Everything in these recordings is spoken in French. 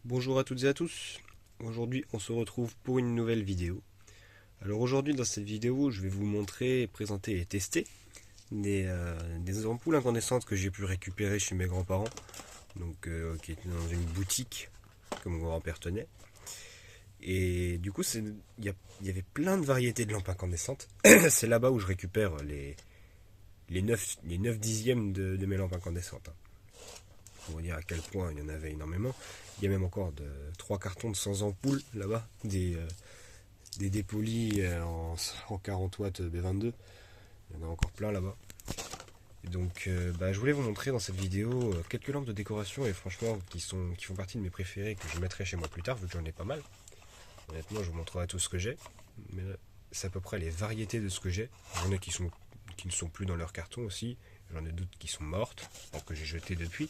Bonjour à toutes et à tous. Aujourd'hui, on se retrouve pour une nouvelle vidéo. Alors aujourd'hui, dans cette vidéo, je vais vous montrer, présenter et tester des ampoules incandescentes que j'ai pu récupérer chez mes grands-parents, donc qui étaient dans une boutique que mon grand-père tenait. Et du coup, il y avait plein de variétés de lampes incandescentes. C'est là-bas où je récupère les 9 dixièmes de mes lampes incandescentes. Pour vous dire à quel point il y en avait énormément. Il y a même encore 3 cartons de 100 ampoules là-bas, des dépolis en 40 watts B22. Il y en a encore plein là-bas. Et donc je voulais vous montrer dans cette vidéo quelques lampes de décoration et franchement qui font partie de mes préférés que je mettrai chez moi plus tard vu que j'en ai pas mal. Honnêtement, je vous montrerai tout ce que j'ai. Mais c'est à peu près les variétés de ce que j'ai. J'en ai qui ne sont plus dans leur carton aussi. J'en ai d'autres qui sont mortes, alors que j'ai jeté depuis.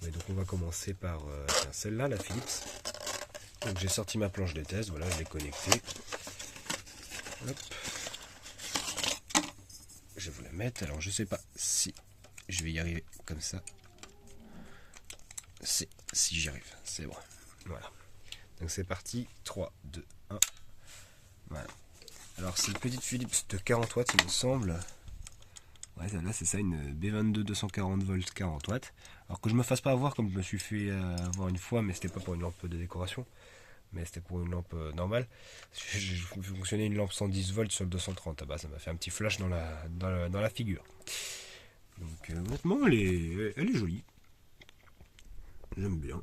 Mais donc on va commencer par celle-là, la Philips. Donc j'ai sorti ma planche de test, voilà, je l'ai connectée. Hop. Je vais vous la mettre, alors je sais pas si je vais y arriver comme ça. Si j'y arrive, c'est bon. Voilà. Donc c'est parti, 3, 2, 1. Voilà. Alors c'est une petite Philips de 40 watts il me semble. Ouais, là c'est ça, une B22 240 volts 40 watts. Alors que je me fasse pas avoir comme je me suis fait avoir une fois, mais c'était pas pour une lampe de décoration, mais c'était pour une lampe normale. J'ai fonctionné une lampe 110 volts sur le 230. Ah bah ça m'a fait un petit flash dans la figure. Donc honnêtement elle est jolie. J'aime bien.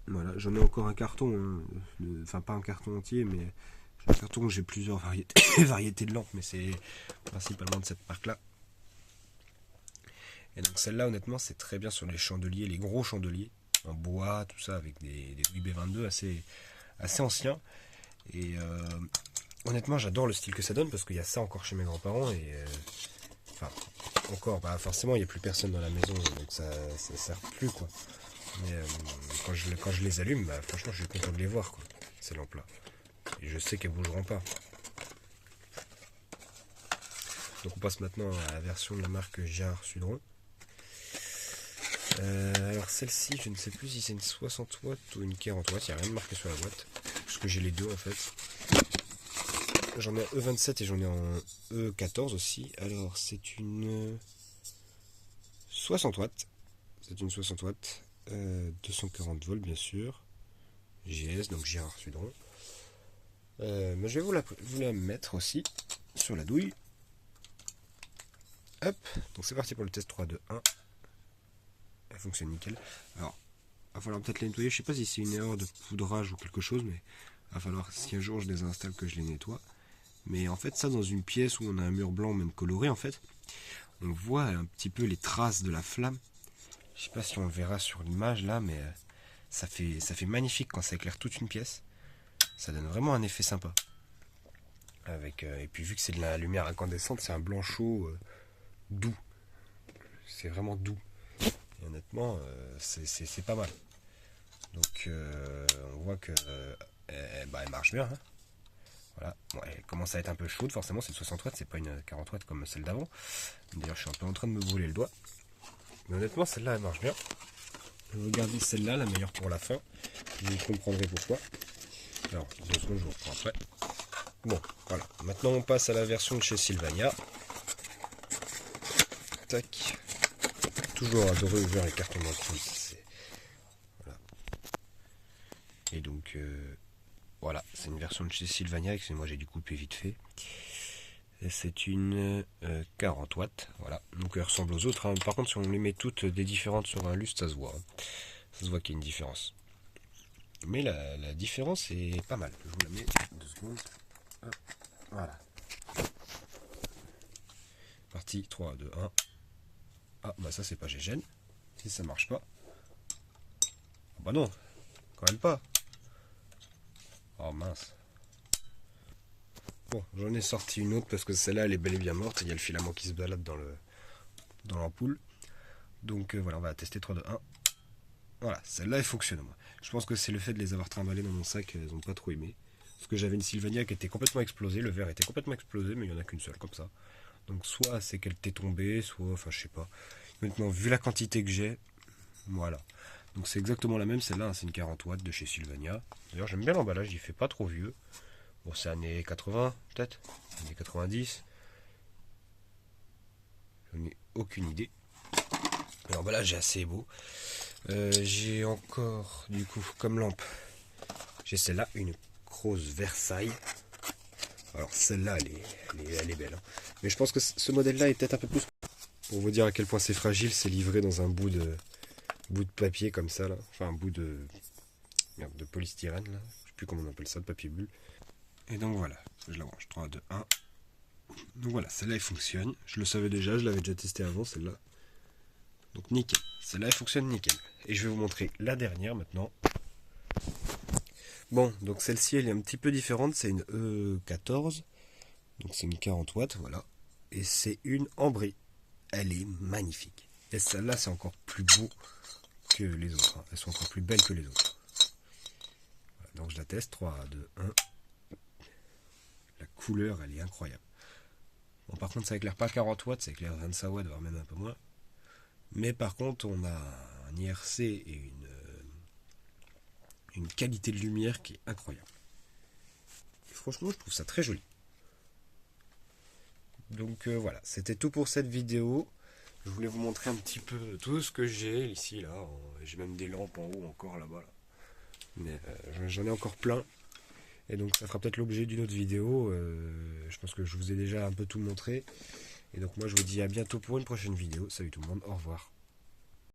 Voilà, j'en ai encore un carton, hein, enfin pas un carton entier, mais j'ai un carton où j'ai plusieurs variétés de lampes, mais c'est principalement de cette marque là. Et donc celle-là, honnêtement, c'est très bien sur les chandeliers, les gros chandeliers, en bois, tout ça, avec des B22 assez anciens. Et honnêtement, j'adore le style que ça donne, parce qu'il y a ça encore chez mes grands-parents, et enfin, encore, bah forcément, il n'y a plus personne dans la maison, donc ça sert plus, quoi. Mais quand je les allume, bah, franchement, je suis content de les voir, quoi, ces lampes-là. Et je sais qu'elles bougeront pas. Donc on passe maintenant à la version de la marque Gérard Sudron. Alors celle-ci, je ne sais plus si c'est une 60 watts ou une 40 watts, il n'y a rien de marqué sur la boîte, parce que j'ai les deux en fait. J'en ai un E27 et j'en ai un E14 aussi. Alors c'est une 60 watts, c'est une 60 watts, 240 volts bien sûr, GS, donc Gérard Sudron. Mais je vais vous la mettre aussi sur la douille. Hop, donc c'est parti pour le test 3, 2, 1. Elle fonctionne nickel. Alors, il va falloir peut-être les nettoyer. Je sais pas si c'est une erreur de poudrage ou quelque chose, mais il va falloir, si un jour je les installe, que je les nettoie. Mais en fait, ça, dans une pièce où on a un mur blanc, même coloré, en fait, on voit un petit peu les traces de la flamme. Je sais pas si on le verra sur l'image là, mais ça fait magnifique quand ça éclaire toute une pièce. Ça donne vraiment un effet sympa. Et puis vu que c'est de la lumière incandescente, c'est un blanc chaud doux. C'est vraiment doux. Et honnêtement, c'est pas mal. Donc on voit que elle marche bien. Hein. Voilà. Bon, elle commence à être un peu chaude, forcément, c'est 60 watts, c'est pas une 40 watts comme celle d'avant. D'ailleurs, je suis un peu en train de me brûler le doigt. Mais honnêtement, celle-là, elle marche bien. Je vais regarder celle-là, la meilleure pour la fin. Vous comprendrez pourquoi. Alors, 2 secondes, je vous reprends après. Bon, voilà. Maintenant, on passe à la version de chez Sylvania. Tac. Toujours adoré ouvrir les cartons d'entrée. Voilà. Et donc, voilà, c'est une version de chez Sylvania, moi j'ai dû couper vite fait. C'est une 40 watts, voilà. Donc elle ressemble aux autres. Hein. Par contre, si on les met toutes des différentes sur un lustre, ça se voit. Hein. Ça se voit qu'il y a une différence. Mais la différence est pas mal. Je vous la mets 2 secondes. Hop. Voilà. Parti, 3, 2, 1. Ah, bah ça c'est pas GGN. Si ça marche pas. Ah bah non, quand même pas. Oh mince. Bon, j'en ai sorti une autre parce que celle-là elle est bel et bien morte. Il y a le filament qui se balade dans l'ampoule. Donc voilà, on va tester 3, 2, 1. Voilà, celle-là elle fonctionne. Moi. Je pense que c'est le fait de les avoir trimballées dans mon sac, elles n'ont pas trop aimé. Parce que j'avais une Sylvania qui était complètement explosée, le verre était complètement explosé, mais il n'y en a qu'une seule comme ça. Donc soit c'est qu'elle était tombée, soit, enfin je sais pas. Maintenant, vu la quantité que j'ai, voilà. Donc c'est exactement la même, celle-là, hein, c'est une 40 watts de chez Sylvania. D'ailleurs j'aime bien l'emballage, il fait pas trop vieux. Bon, c'est années 80 peut-être, années 90. J'en ai aucune idée. L'emballage est assez beau. J'ai encore, du coup, comme lampe, j'ai celle-là, une Croze Versailles. Alors celle-là, elle est belle. Hein. Mais je pense que ce modèle-là est peut-être un peu plus... Pour vous dire à quel point c'est fragile, c'est livré dans un bout de papier comme ça, là. Enfin, un bout de... Merde, de polystyrène, là. Je sais plus comment on appelle ça, de papier bulle. Et donc voilà, je la branche. 3, 2, 1. Donc voilà, celle-là, elle fonctionne. Je le savais déjà, je l'avais déjà testé avant, celle-là. Donc nickel. Celle-là, elle fonctionne nickel. Et je vais vous montrer la dernière maintenant. Bon, donc celle-ci, elle est un petit peu différente. C'est une E14. Donc c'est une 40 watts, voilà. Et c'est une ambrée. Elle est magnifique. Et celle-là, c'est encore plus beau que les autres. Hein. Elles sont encore plus belles que les autres. Voilà, donc je la teste. 3, 2, 1. La couleur, elle est incroyable. Bon, par contre, ça éclaire pas 40 watts, ça éclaire 25 watts, voire même un peu moins. Mais par contre, on a un IRC et une qualité de lumière qui est incroyable. Et franchement, je trouve ça très joli. Donc voilà, c'était tout pour cette vidéo. Je voulais vous montrer un petit peu tout ce que j'ai ici, là. J'ai même des lampes en haut encore là-bas. Là. Mais j'en ai encore plein. Et donc ça fera peut-être l'objet d'une autre vidéo. Je pense que je vous ai déjà un peu tout montré. Et donc moi je vous dis à bientôt pour une prochaine vidéo. Salut tout le monde, au revoir.